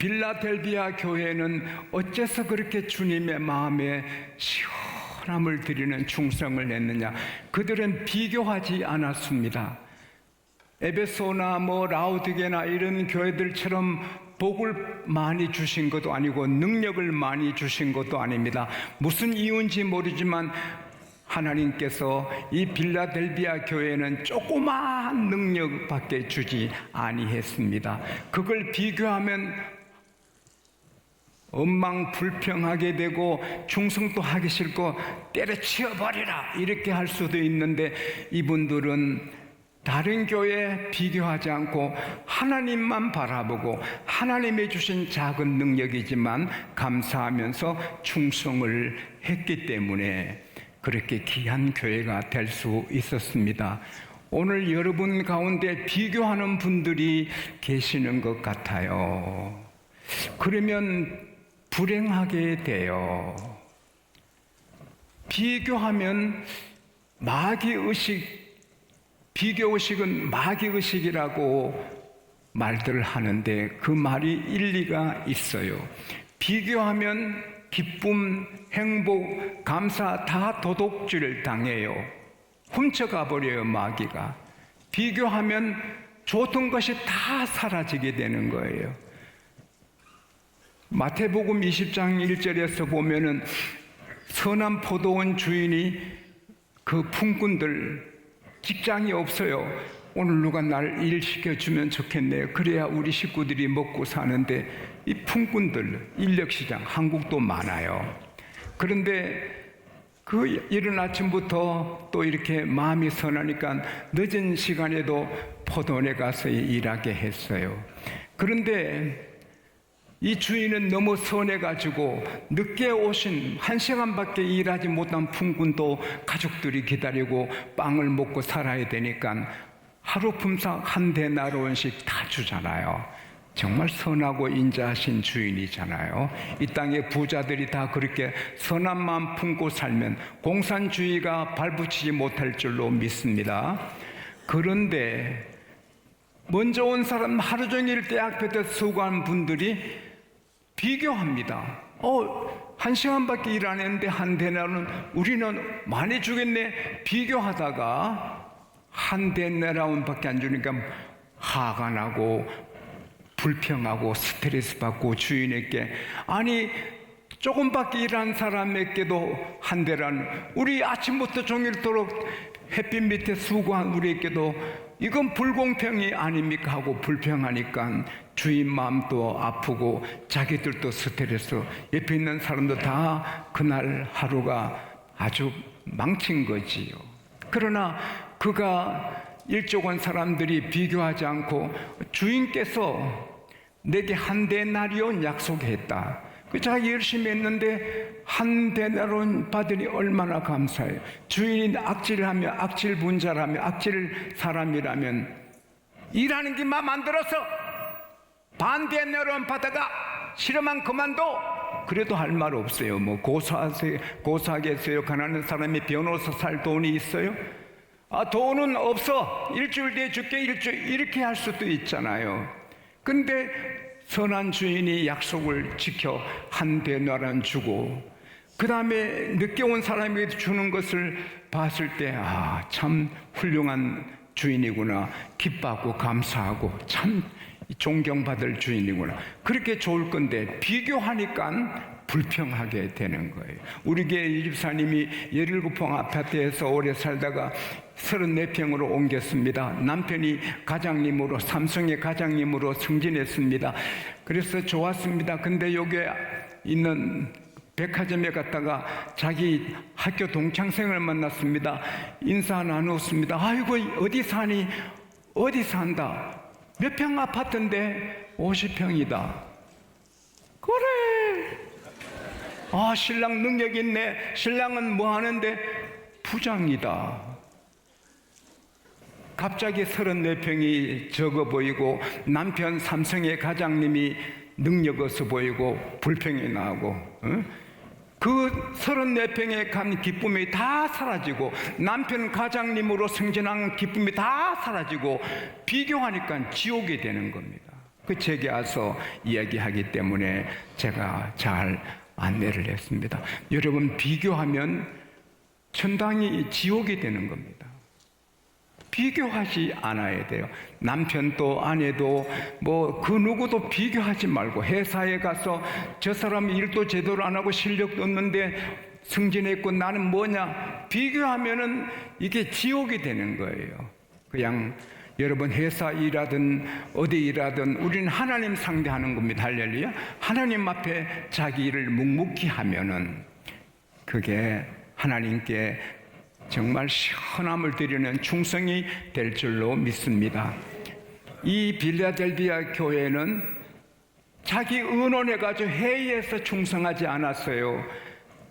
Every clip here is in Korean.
빌라델비아 교회는 어째서 그렇게 주님의 마음에 시원함을 드리는 충성을 냈느냐? 그들은 비교하지 않았습니다. 에베소나 라우디게나 이런 교회들처럼 복을 많이 주신 것도 아니고 능력을 많이 주신 것도 아닙니다. 무슨 이유인지 모르지만 하나님께서 이 빌라델비아 교회는 조그마한 능력밖에 주지 아니했습니다. 그걸 비교하면 엉망불평하게 되고 충성도 하기 싫고 때려치워버리라 이렇게 할 수도 있는데, 이분들은 다른 교회에 비교하지 않고 하나님만 바라보고 하나님이 주신 작은 능력이지만 감사하면서 충성을 했기 때문에 그렇게 귀한 교회가 될 수 있었습니다. 오늘 여러분 가운데 비교하는 분들이 계시는 것 같아요. 그러면 불행하게 돼요. 비교하면 마귀의식, 비교의식은 마귀의식이라고 말들을 하는데 그 말이 일리가 있어요. 비교하면 기쁨, 행복, 감사 다 도둑질 당해요. 훔쳐가 버려요, 마귀가. 비교하면 좋던 것이 다 사라지게 되는 거예요. 마태복음 20장 1절에서 보면은 선한 포도원 주인이 그 품꾼들 직장이 없어요. 오늘 누가 날 일 시켜주면 좋겠네요. 그래야 우리 식구들이 먹고 사는데, 이 품꾼들 인력시장 한국도 많아요. 그런데 그 이른 아침부터 또 이렇게 마음이 선하니까 늦은 시간에도 포도원에 가서 일하게 했어요. 그런데 이 주인은 너무 선해가지고 늦게 오신 1시간밖에 일하지 못한 품꾼도 가족들이 기다리고 빵을 먹고 살아야 되니까 하루 품삯 한 데나리온씩 다 주잖아요. 정말 선하고 인자하신 주인이잖아요. 이 땅의 부자들이 다 그렇게 선한 마음 품고 살면 공산주의가 발붙이지 못할 줄로 믿습니다. 그런데 먼저 온 사람, 하루 종일 때 앞에서 수고한 분들이 비교합니다. 1시간밖에 일 안 했는데 한 데나리온, 우리는 많이 주겠네. 비교하다가 한 데나리온밖에 안 주니까 화가 나고 불평하고 스트레스 받고 주인에게, 아니 조금밖에 일한 사람에게도 한 데나리온, 우리 아침부터 종일토록 햇빛 밑에 수고한 우리에게도 이건 불공평이 아닙니까 하고 불평하니까 주인 마음도 아프고 자기들도 스트레스, 옆에 있는 사람도 다 그날 하루가 아주 망친 거지요. 그러나 그가 일찍 온 사람들이 비교하지 않고 주인께서 내게 한 데나리온 약속했다. 자기 열심히 했는데 한 데나리온 받으니 얼마나 감사해요. 주인이 악질하며 악질 분자라며 악질 사람이라면 일하는 게 마음 안 들어서 반 데나리온 받아가 싫으면 그만둬. 그래도 할 말 없어요. 고사하겠어요. 가난한 사람이 변호사 살 돈이 있어요? 돈은 없어. 일주일 뒤에 줄게. 이렇게 할 수도 있잖아요. 근데 선한 주인이 약속을 지켜 한 데나리온 주고, 그 다음에 늦게 온 사람에게 주는 것을 봤을 때 참 훌륭한 주인이구나, 기뻐하고 감사하고 참 존경받을 주인이구나, 그렇게 좋을 건데 비교하니까 불평하게 되는 거예요. 우리 교회 집사님이 17평 아파트에서 오래 살다가 34평으로 옮겼습니다. 남편이 가장님으로, 삼성의 가장님으로 승진했습니다. 그래서 좋았습니다. 근데 여기에 있는 백화점에 갔다가 자기 학교 동창생을 만났습니다. 인사 나누었습니다. 아이고, 어디 사니? 어디 산다? 몇 평 아파트인데? 50평이다. 그래. 신랑 능력 있네. 신랑은 뭐 하는데? 부장이다. 갑자기 34평이 적어 보이고 남편 삼성의 가장님이 능력 없어 보이고 불평이 나고, 그 34평에 간 기쁨이 다 사라지고 남편 가장님으로 승진한 기쁨이 다 사라지고 비교하니까 지옥이 되는 겁니다. 그 제게 와서 이야기하기 때문에 제가 잘 안내를 했습니다. 여러분, 비교하면 천당이 지옥이 되는 겁니다. 비교하지 않아야 돼요. 남편도 아내도 뭐 그 누구도 비교하지 말고, 회사에 가서 저 사람 일도 제대로 안 하고 실력도 없는데 승진했고 나는 뭐냐, 비교하면은 이게 지옥이 되는 거예요. 그냥 여러분, 회사 일하든 어디 일하든 우리는 하나님 상대하는 겁니다. 할렐루야. 하나님 앞에 자기 일을 묵묵히 하면은 그게 하나님께 정말 시원함을 드리는 충성이 될 줄로 믿습니다. 이 빌라델비아 교회는 자기 의논해가지고 회의에서 충성하지 않았어요.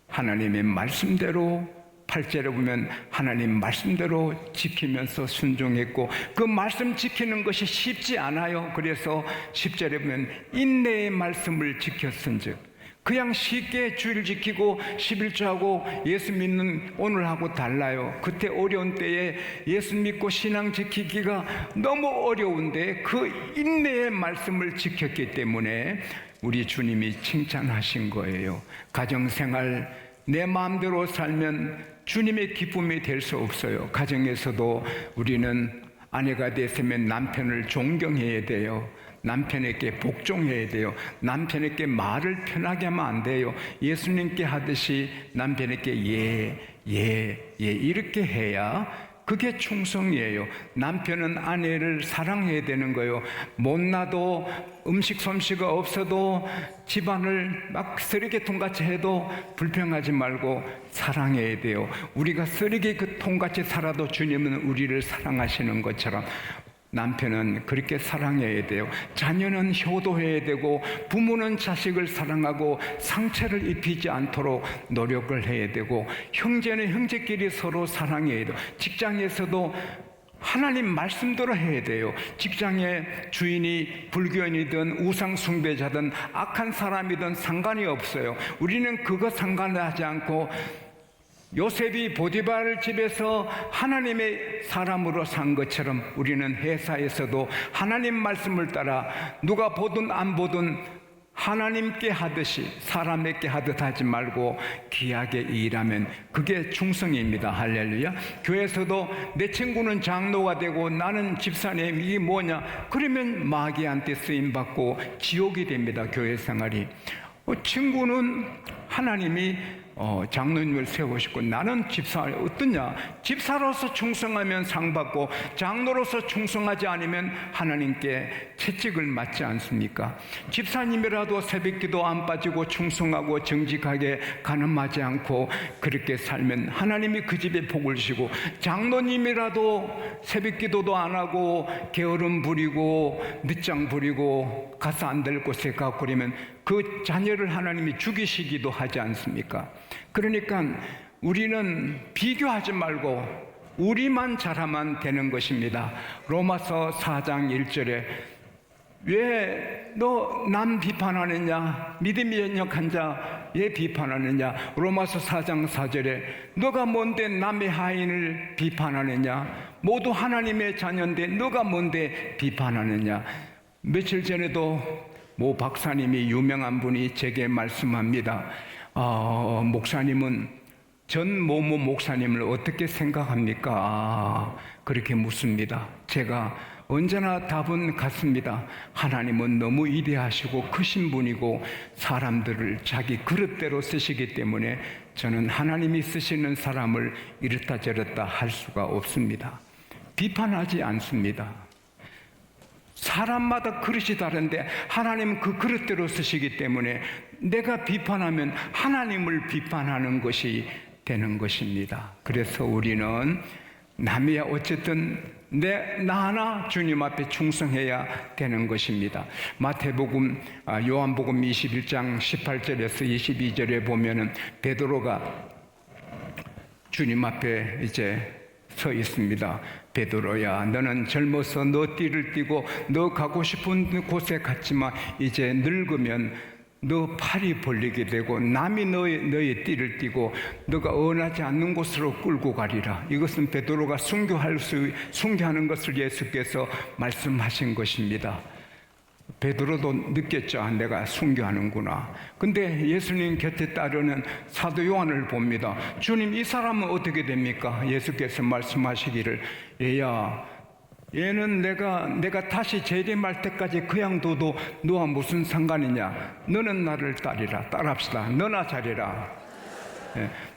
하나님의 말씀대로, 8절에 보면 하나님 말씀대로 지키면서 순종했고, 그 말씀 지키는 것이 쉽지 않아요. 그래서 10절에 보면 인내의 말씀을 지켰은즉, 그냥 쉽게 주일 지키고 11조하고 예수 믿는 오늘하고 달라요. 그때 어려운 때에 예수 믿고 신앙 지키기가 너무 어려운데 그 인내의 말씀을 지켰기 때문에 우리 주님이 칭찬하신 거예요. 가정생활 내 마음대로 살면 주님의 기쁨이 될 수 없어요. 가정에서도 우리는 아내가 됐으면 남편을 존경해야 돼요. 남편에게 복종해야 돼요. 남편에게 말을 편하게 하면 안 돼요. 예수님께 하듯이 남편에게 예 이렇게 해야 그게 충성이에요. 남편은 아내를 사랑해야 되는 거예요. 못나도 음식 솜씨가 없어도 집안을 막 쓰레기통같이 해도 불평하지 말고 사랑해야 돼요. 우리가 쓰레기통같이 살아도 주님은 우리를 사랑하시는 것처럼 남편은 그렇게 사랑해야 돼요. 자녀는 효도해야 되고, 부모는 자식을 사랑하고 상처를 입히지 않도록 노력을 해야 되고, 형제는 형제끼리 서로 사랑해야 돼요. 직장에서도 하나님 말씀대로 해야 돼요. 직장의 주인이 불교인이든 우상 숭배자든 악한 사람이든 상관이 없어요. 우리는 그거 상관하지 않고, 요셉이 보디발 집에서 하나님의 사람으로 산 것처럼 우리는 회사에서도 하나님 말씀을 따라 누가 보든 안 보든 하나님께 하듯이 사람에게 하듯 하지 말고 귀하게 일하면 그게 충성입니다. 할렐루야. 교회에서도 내 친구는 장로가 되고 나는 집사님, 이게 뭐냐, 그러면 마귀한테 쓰임받고 지옥이 됩니다. 교회 생활이. 친구는 하나님이 장로님을 세우시고, 나는 집사 어떠냐? 집사로서 충성하면 상 받고 장로로서 충성하지 않으면 하나님께 채찍을 맞지 않습니까? 집사님이라도 새벽기도 안 빠지고 충성하고 정직하게 간음하지 않고 그렇게 살면 하나님이 그 집에 복을 주시고, 장로님이라도 새벽기도도 안 하고 게으름 부리고 늦장 부리고 가서 안 될 곳에 가고 그러면 그 자녀를 하나님이 죽이시기도 하지 않습니까? 그러니까 우리는 비교하지 말고 우리만 잘하면 되는 것입니다. 로마서 4장 1절에 왜 너 남 비판하느냐, 믿음이 연약한 자 왜 비판하느냐. 로마서 4장 4절에 너가 뭔데 남의 하인을 비판하느냐, 모두 하나님의 자녀인데 너가 뭔데 비판하느냐. 며칠 전에도 모 박사님이, 유명한 분이 제게 말씀합니다. 목사님은 전 모모 목사님을 어떻게 생각합니까? 그렇게 묻습니다. 제가 언제나 답은 같습니다. 하나님은 너무 위대하시고 크신 분이고 사람들을 자기 그릇대로 쓰시기 때문에 저는 하나님이 쓰시는 사람을 이렇다 저렇다 할 수가 없습니다. 비판하지 않습니다. 사람마다 그릇이 다른데 하나님은 그 그릇대로 쓰시기 때문에 내가 비판하면 하나님을 비판하는 것이 되는 것입니다. 그래서 우리는 남이야 어쨌든 나 하나 주님 앞에 충성해야 되는 것입니다. 마태복음, 요한복음 21장 18절에서 22절에 보면은 베드로가 주님 앞에 이제 서 있습니다. 베드로야, 너는 젊어서 너 띠를 띠고 너 가고 싶은 곳에 갔지만 이제 늙으면 너 팔이 벌리게 되고 남이 너의 띠를 띠고 너가 원하지 않는 곳으로 끌고 가리라. 이것은 베드로가 순교하는 것을 예수께서 말씀하신 것입니다. 베드로도 느꼈죠. 내가 순교하는구나. 근데 예수님 곁에 따르는 사도 요한을 봅니다. 주님, 이 사람은 어떻게 됩니까? 예수께서 말씀하시기를, 얘야, 얘는 내가 다시 재림할 때까지 그냥 둬도 너와 무슨 상관이냐? 너는 나를 따라합시다. 너나 잘해라.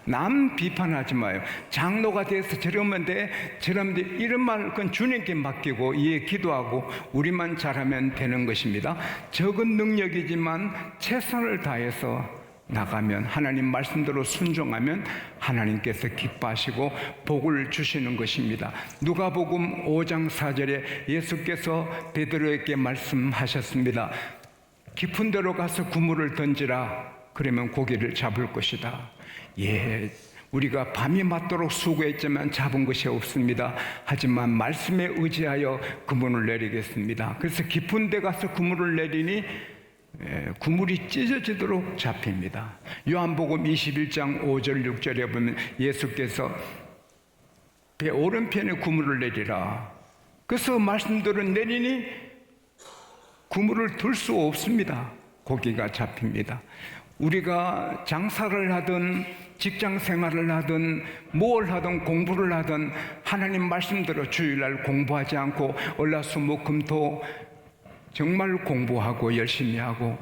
남 비판하지 마요. 장로가 돼서 저러면 돼, 저러면 돼, 이런 말 그건 주님께 맡기고 이에 기도하고 우리만 잘하면 되는 것입니다. 적은 능력이지만 최선을 다해서 나가면, 하나님 말씀대로 순종하면 하나님께서 기뻐하시고 복을 주시는 것입니다. 누가복음 5장 4절에 예수께서 베드로에게 말씀하셨습니다. 깊은 데로 가서 그물을 던지라. 그러면 고기를 잡을 것이다. 예, 우리가 밤이 맞도록 수고했지만 잡은 것이 없습니다. 하지만 말씀에 의지하여 그물을 내리겠습니다. 그래서 깊은 데 가서 그물을 내리니 그물이 찢어지도록 잡힙니다. 요한복음 21장 5절 6절에 보면 예수께서 배 오른편에 그물을 내리라. 그래서 말씀대로 내리니 그물을 들 수 없습니다. 고기가 잡힙니다. 우리가 장사를 하든 직장 생활을 하든 뭘 하든 공부를 하든 하나님 말씀대로 주일날 공부하지 않고 월화수목금토 정말 공부하고 열심히 하고,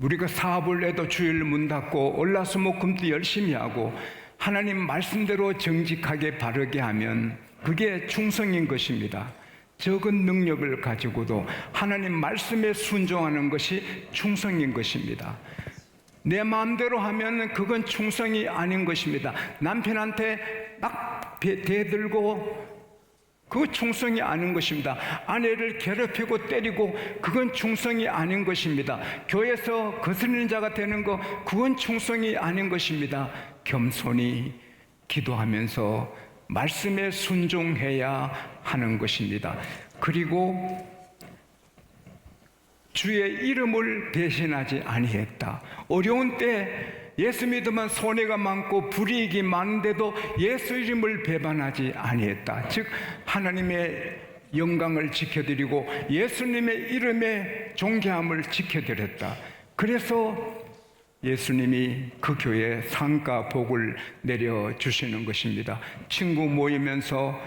우리가 사업을 해도 주일 문 닫고 월화수목금토 열심히 하고 하나님 말씀대로 정직하게 바르게 하면 그게 충성인 것입니다. 적은 능력을 가지고도 하나님 말씀에 순종하는 것이 충성인 것입니다. 내 마음대로 하면 그건 충성이 아닌 것입니다. 남편한테 막 대들고 그거 충성이 아닌 것입니다. 아내를 괴롭히고 때리고 그건 충성이 아닌 것입니다. 교회에서 거스르는 자가 되는 거 그건 충성이 아닌 것입니다. 겸손히 기도하면서 말씀에 순종해야 하는 것입니다. 그리고 주의 이름을 배신하지 아니했다. 어려운 때 예수 믿으면 손해가 많고 불이익이 많은데도 예수 이름을 배반하지 아니했다. 즉 하나님의 영광을 지켜드리고 예수님의 이름의 존귀함을 지켜드렸다. 그래서 예수님이 그 교회에 상가 복을 내려주시는 것입니다. 친구 모이면서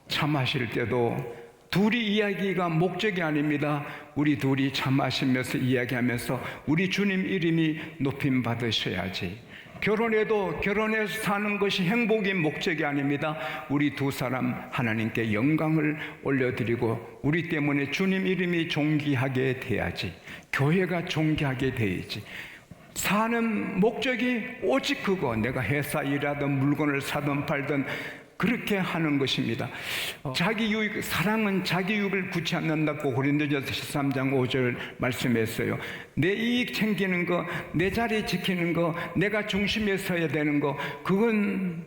차 마실 때도 둘이 이야기가 목적이 아닙니다. 우리 둘이 차 마시면서 이야기하면서 우리 주님 이름이 높임 받으셔야지. 결혼해도 결혼해서 사는 것이 행복이 목적이 아닙니다. 우리 두 사람 하나님께 영광을 올려드리고 우리 때문에 주님 이름이 존귀하게 돼야지. 교회가 존귀하게 돼야지. 사는 목적이 오직 그거, 내가 회사 일하든 물건을 사든 팔든 그렇게 하는 것입니다. 자기 유익, 사랑은 자기 유익을 구치 않는다고 고린도전서 13장 5절 말씀했어요. 내 이익 챙기는 거, 내 자리 지키는 거, 내가 중심에 서야 되는 거, 그건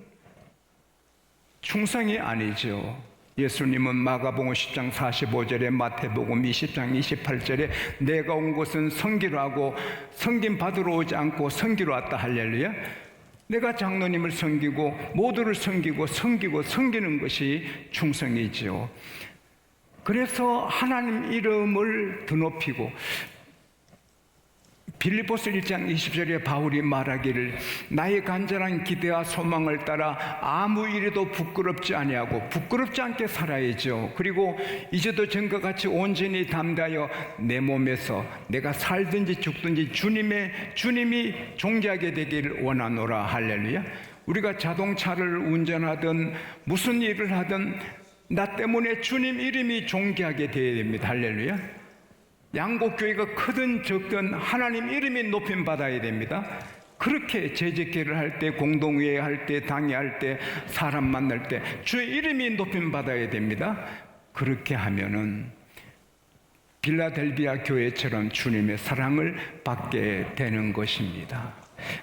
충성이 아니죠. 예수님은 마가복음 10장 45절에 마태복음 20장 28절에 내가 온 것은 섬기러 하고 섬김 받으러 오지 않고 섬기러 왔다. 할렐루야. 내가 장로님을 섬기고 모두를 섬기고 섬기는 것이 충성이지요. 그래서 하나님 이름을 드높이고 빌립보서 1장 20절에 바울이 말하기를 나의 간절한 기대와 소망을 따라 아무 일에도 부끄럽지 아니하고 부끄럽지 않게 살아야죠. 그리고 이제도 전과 같이 온전히 담대하여 내 몸에서 내가 살든지 죽든지 주님이 존귀하게 되기를 원하노라. 할렐루야. 우리가 자동차를 운전하든 무슨 일을 하든 나 때문에 주님 이름이 존귀하게 되어야 됩니다. 할렐루야. 양곡교회가 크든 적든 하나님 이름이 높임 받아야 됩니다. 그렇게 재직회를 할 때, 공동회의 할 때, 당회할 때, 사람 만날 때 주의 이름이 높임 받아야 됩니다. 그렇게 하면은 빌라델비아 교회처럼 주님의 사랑을 받게 되는 것입니다.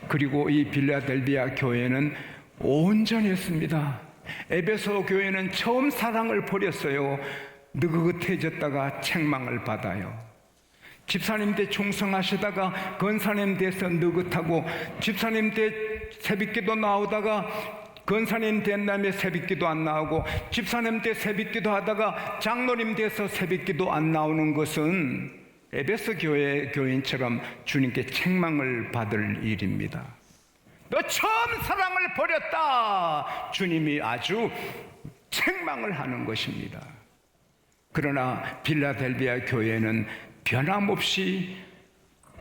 그리고 이 빌라델비아 교회는 온전했습니다. 에베소 교회는 처음 사랑을 버렸어요. 느긋해졌다가 책망을 받아요. 집사님 때 충성하시다가 권사님 돼서 느긋하고, 집사님 때 새벽기도 나오다가 권사님 된 다음에 새벽기도 안 나오고, 집사님 때 새벽기도 하다가 장로님 돼서 새벽기도 안 나오는 것은 에베소 교회 교인처럼 주님께 책망을 받을 일입니다. 너 처음 사랑을 버렸다. 주님이 아주 책망을 하는 것입니다. 그러나 빌라델비아 교회는 변함없이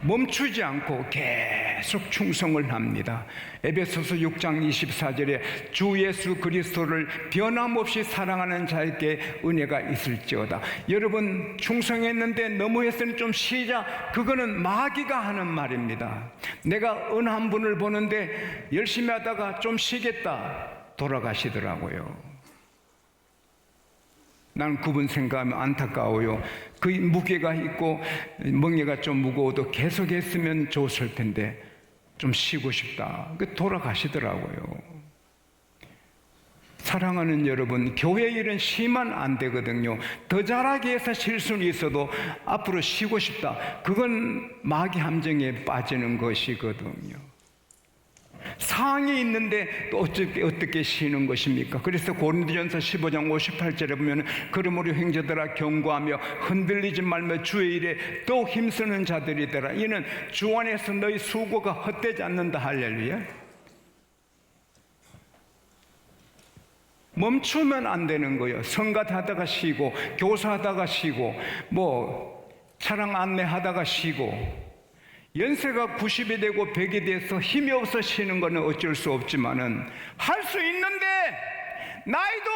멈추지 않고 계속 충성을 합니다. 에베소서 6장 24절에 주 예수 그리스도를 변함없이 사랑하는 자에게 은혜가 있을지어다. 여러분, 충성했는데 너무했으니 좀 쉬자. 그거는 마귀가 하는 말입니다. 내가 어느 한 분을 보는데 열심히 하다가 좀 쉬겠다 돌아가시더라고요. 난 그분 생각하면 안타까워요. 그 무게가 있고 멍에가 좀 무거워도 계속 했으면 좋았을 텐데 좀 쉬고 싶다. 돌아가시더라고요. 사랑하는 여러분, 교회 일은 쉬면 안 되거든요. 더 잘하기 위해서 쉴 수는 있어도 앞으로 쉬고 싶다. 그건 마귀 함정에 빠지는 것이거든요. 상황이 있는데 또 어떻게 쉬는 것입니까? 그래서 고린도전서 15장 58절에 보면 그러므로 형제들아 경고하며 흔들리지 말며 주의 일에 또 힘쓰는 자들이 되라. 이는 주 안에서 너희 수고가 헛되지 않는다. 할렐루야. 멈추면 안 되는 거예요. 성가하다가 쉬고, 교사하다가 쉬고, 차량 안내하다가 쉬고, 연세가 90이 되고 100이 돼서 힘이 없어 쉬는 거는 어쩔 수 없지만은 할 수 있는데 나이도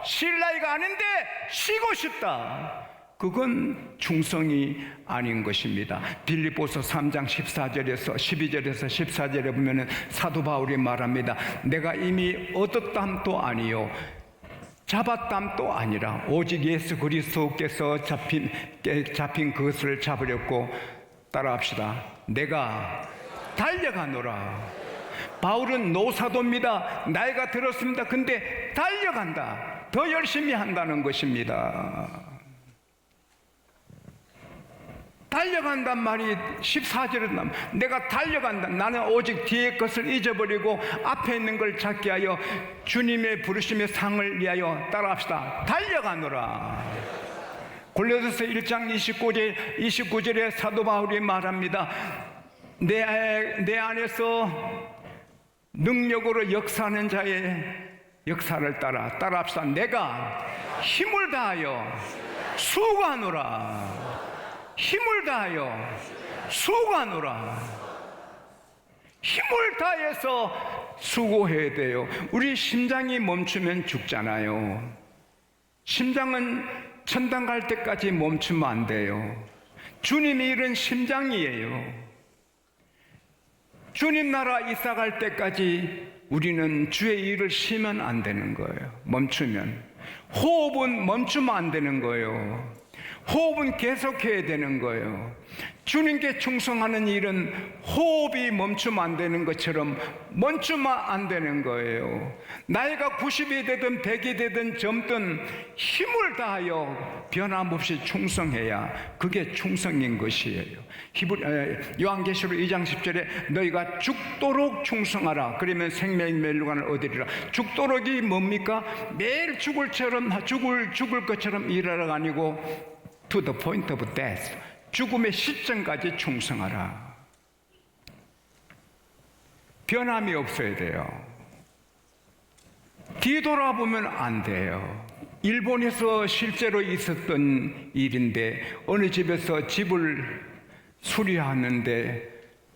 쉴 나이가 아닌데 쉬고 싶다. 그건 충성이 아닌 것입니다. 빌립보서 3장 14절에서 12절에서 14절에 보면은 사도 바울이 말합니다. 내가 이미 얻었담도 아니요 잡았담도 아니라 오직 예수 그리스도께서 잡힌 그것을 잡으렸고, 따라합시다. 내가 달려가노라. 바울은 노사도입니다. 나이가 들었습니다. 근데 달려간다. 더 열심히 한다는 것입니다. 달려간단 말이 14절에 나옵니다. 내가 달려간다. 나는 오직 뒤의 것을 잊어버리고 앞에 있는 걸 찾게 하여 주님의 부르심의 상을 위하여, 따라합시다. 달려가노라. 골로새서 1장 29절에 사도 바울이 말합니다. 내 안에서 능력으로 역사하는 자의 역사를 따라합시다. 내가 힘을 다하여 수고하노라. 힘을 다하여 수고하노라. 힘을 다해서 수고해야 돼요. 우리 심장이 멈추면 죽잖아요. 심장은 천당 갈 때까지 멈추면 안 돼요. 주님의 일은 심장이에요. 주님 나라 이사 갈 때까지 우리는 주의 일을 쉬면 안 되는 거예요. 멈추면. 호흡은 멈추면 안 되는 거예요. 호흡은 계속해야 되는 거예요. 주님께 충성하는 일은 호흡이 멈추면 안 되는 것처럼 멈추면 안 되는 거예요. 나이가 90이 되든 100이 되든 젊든 힘을 다하여 변함없이 충성해야 그게 충성인 것이에요. 요한계시록 2장 10절에 너희가 죽도록 충성하라. 그러면 생명의 멸류관을 얻으리라. 죽도록이 뭡니까? 매일 죽을 것처럼 일하라가 아니고 to the point of death. 죽음의 시점까지 충성하라. 변함이 없어야 돼요. 뒤돌아보면 안 돼요. 일본에서 실제로 있었던 일인데 어느 집에서 집을 수리하는데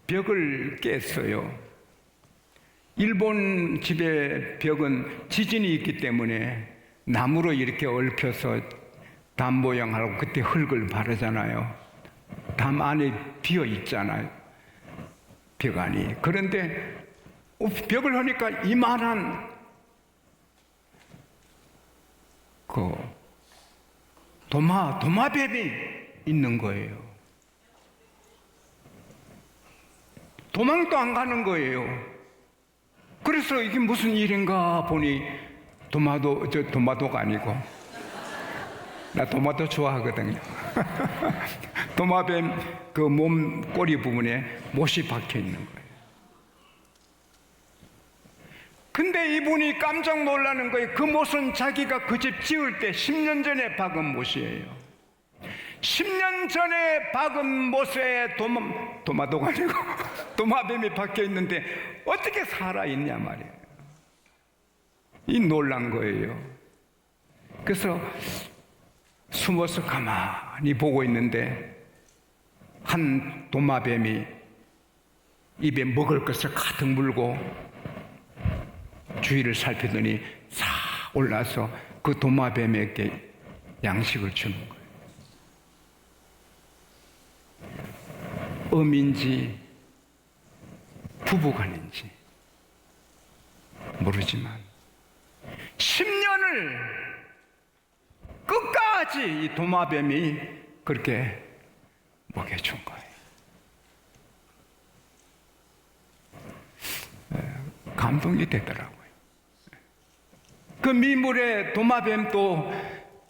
벽을 깼어요. 일본 집의 벽은 지진이 있기 때문에 나무로 이렇게 얽혀서 담 모양하고 그때 흙을 바르잖아요. 담 안에 비어 있잖아요. 벽 안이. 그런데 벽을 하니까 이만한 도마뱀이 있는 거예요. 도망도 안 가는 거예요. 그래서 이게 무슨 일인가 보니 도마도가 아니고, 나 도마도 좋아하거든요. 도마뱀 그 몸 꼬리 부분에 못이 박혀 있는 거예요. 근데 이분이 깜짝 놀라는 거예요. 그 못은 자기가 그 집 지을 때 10년 전에 박은 못이에요. 10년 전에 박은 못에 도마도가 아니고 도마뱀이 박혀 있는데 어떻게 살아있냐 말이에요. 이 놀란 거예요. 그래서 숨어서 가만히 보고 있는데 한 도마뱀이 입에 먹을 것을 가득 물고 주위를 살피더니 싹 올라서 그 도마뱀에게 양식을 주는 거예요. 어민지 부부간인지 모르지만 10년을 끝까지 이 도마뱀이 그렇게 먹여준 거예요. 감동이 되더라고요. 그 미물의 도마뱀도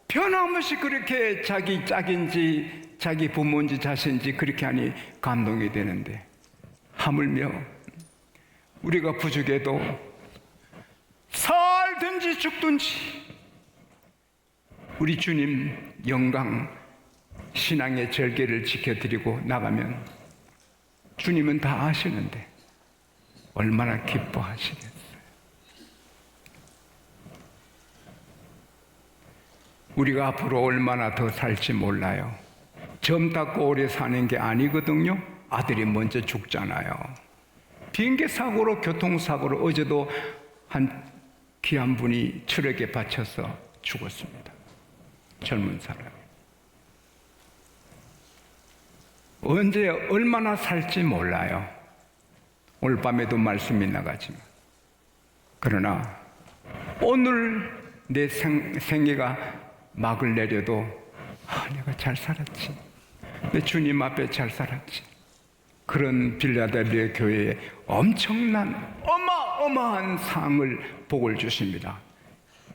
변함없이 그렇게 자기 짝인지 자기 부모인지 자신인지 그렇게 하니 감동이 되는데, 하물며 우리가 부족해도 살든지 죽든지 우리 주님 영광 신앙의 절개를 지켜드리고 나가면 주님은 다 아시는데 얼마나 기뻐하시겠어요. 우리가 앞으로 얼마나 더 살지 몰라요. 젊다고 오래 사는 게 아니거든요. 아들이 먼저 죽잖아요. 비행기 사고로, 교통사고로 어제도 한 귀한 분이 철학에 받쳐서 죽었습니다. 젊은 사람. 언제 얼마나 살지 몰라요. 오늘 밤에도 말씀이 나가지만, 그러나 오늘 내 생애가 막을 내려도 내가 잘 살았지, 내 주님 앞에 잘 살았지, 그런 빌라델비아 교회에 엄청난 어마어마한 상을, 복을 주십니다.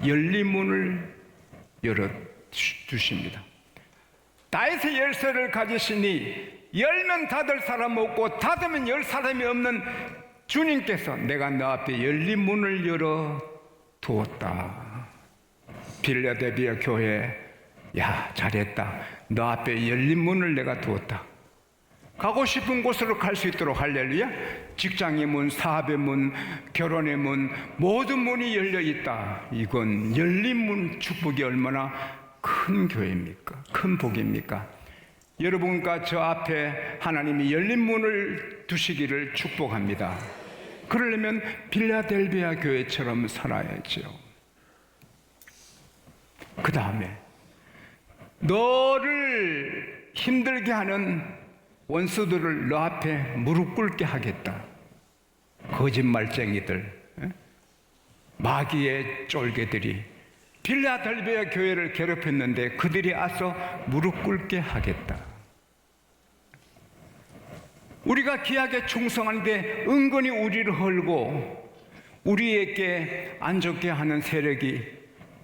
열린 문을 열어주십니다. 다윗의 열쇠를 가지시니 열면 닫을 사람 없고 닫으면 열 사람이 없는 주님께서 내가 너 앞에 열린 문을 열어 두었다. 빌라델비아 교회, 야 잘했다. 너 앞에 열린 문을 내가 두었다. 가고 싶은 곳으로 갈 수 있도록, 할렐루야. 직장의 문, 사업의 문, 결혼의 문, 모든 문이 열려 있다. 이건 열린 문 축복이 얼마나 큰 교회입니까? 큰 복입니까? 여러분과 저 앞에 하나님이 열린 문을 두시기를 축복합니다. 그러려면 빌라델비아 교회처럼 살아야죠. 그 다음에 너를 힘들게 하는 원수들을 너 앞에 무릎 꿇게 하겠다. 거짓말쟁이들, 마귀의 쫄개들이 빌라델비아 교회를 괴롭혔는데 그들이 와서 무릎 꿇게 하겠다. 우리가 귀하게 충성하는데 은근히 우리를 헐고 우리에게 안 좋게 하는 세력이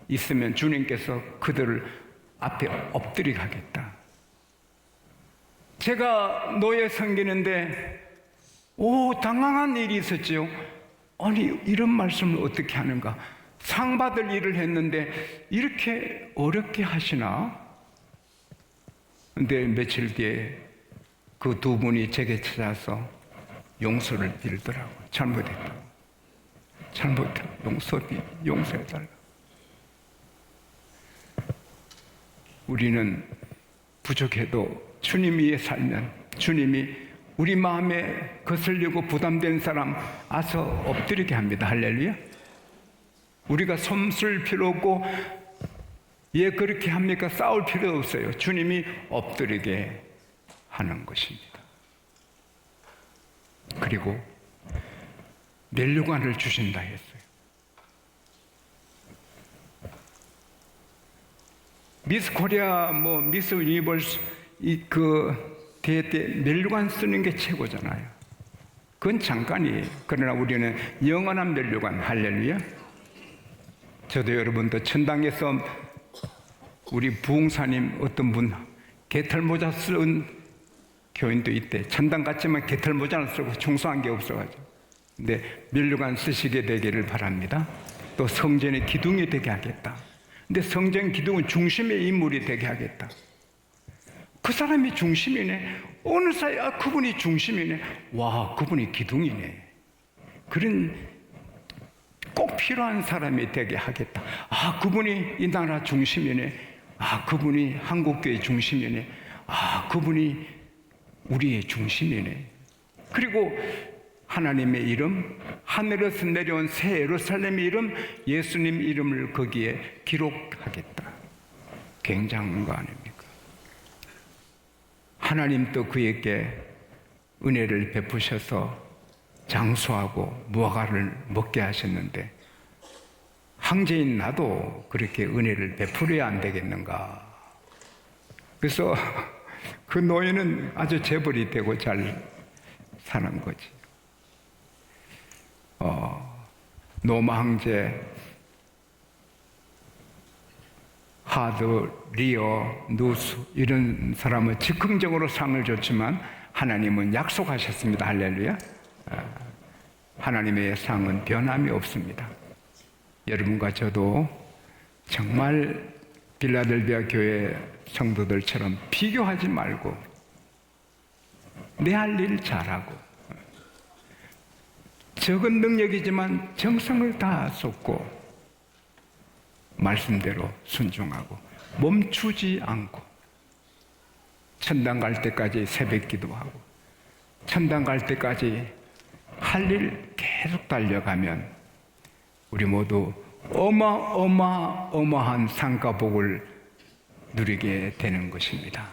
있으면 주님께서 그들을 앞에 엎드리게 하겠다. 제가 노예 섬기는데 당황한 일이 있었죠. 아니, 이런 말씀을 어떻게 하는가? 상 받을 일을 했는데 이렇게 어렵게 하시나? 근데 며칠 뒤에 그 두 분이 제게 찾아서 용서를 빌더라고요. 잘못했다고. 용서해달라고. 우리는 부족해도 주님 위에 살면 주님이 우리 마음에 거슬리고 부담된 사람 와서 엎드리게 합니다. 할렐루야. 우리가 손쓸 필요 없고 예 그렇게 합니까? 싸울 필요 없어요. 주님이 엎드리게 하는 것입니다. 그리고 면류관을 주신다 했어요. 미스 코리아, 미스 유니버스 대회 때 면류관 쓰는 게 최고잖아요. 그건 잠깐이에요. 그러나 우리는 영원한 면류관. 할렐루야. 저도 여러분도 천당에서 우리 부흥사님 어떤 분 개털모자 쓴 교인도 있대. 천당 갔지만 개털모자를 쓰고 충성한 게 없어가지고. 근데 면류관 쓰시게 되기를 바랍니다. 또 성전의 기둥이 되게 하겠다. 근데 성전 기둥은 중심의 인물이 되게 하겠다. 그 사람이 중심이네. 어느 사이 그분이 중심이네. 와, 그분이 기둥이네. 그런 꼭 필요한 사람이 되게 하겠다. 아, 그분이 이 나라 중심이네. 아, 그분이 한국교회 중심이네. 아, 그분이 우리의 중심이네. 그리고 하나님의 이름, 하늘에서 내려온 새 예루살렘의 이름, 예수님 이름을 거기에 기록하겠다. 굉장한 거 아닙니까? 하나님도 그에게 은혜를 베푸셔서 장수하고 무화과를 먹게 하셨는데 황제인 나도 그렇게 은혜를 베풀어야 안 되겠는가? 그래서 그 노예는 아주 재벌이 되고 잘 사는 거지. 노마 황제, 하드, 리어, 누스 이런 사람은 즉흥적으로 상을 줬지만 하나님은 약속하셨습니다. 할렐루야. 하나님의 상은 변함이 없습니다. 여러분과 저도 정말 빌라델비아 교회 성도들처럼 비교하지 말고 내 할 일 잘하고 적은 능력이지만 정성을 다 쏟고 말씀대로 순종하고 멈추지 않고 천당 갈 때까지 새벽 기도하고 천당 갈 때까지 할 일 계속 달려가면 우리 모두 어마어마한 상과 복을 누리게 되는 것입니다.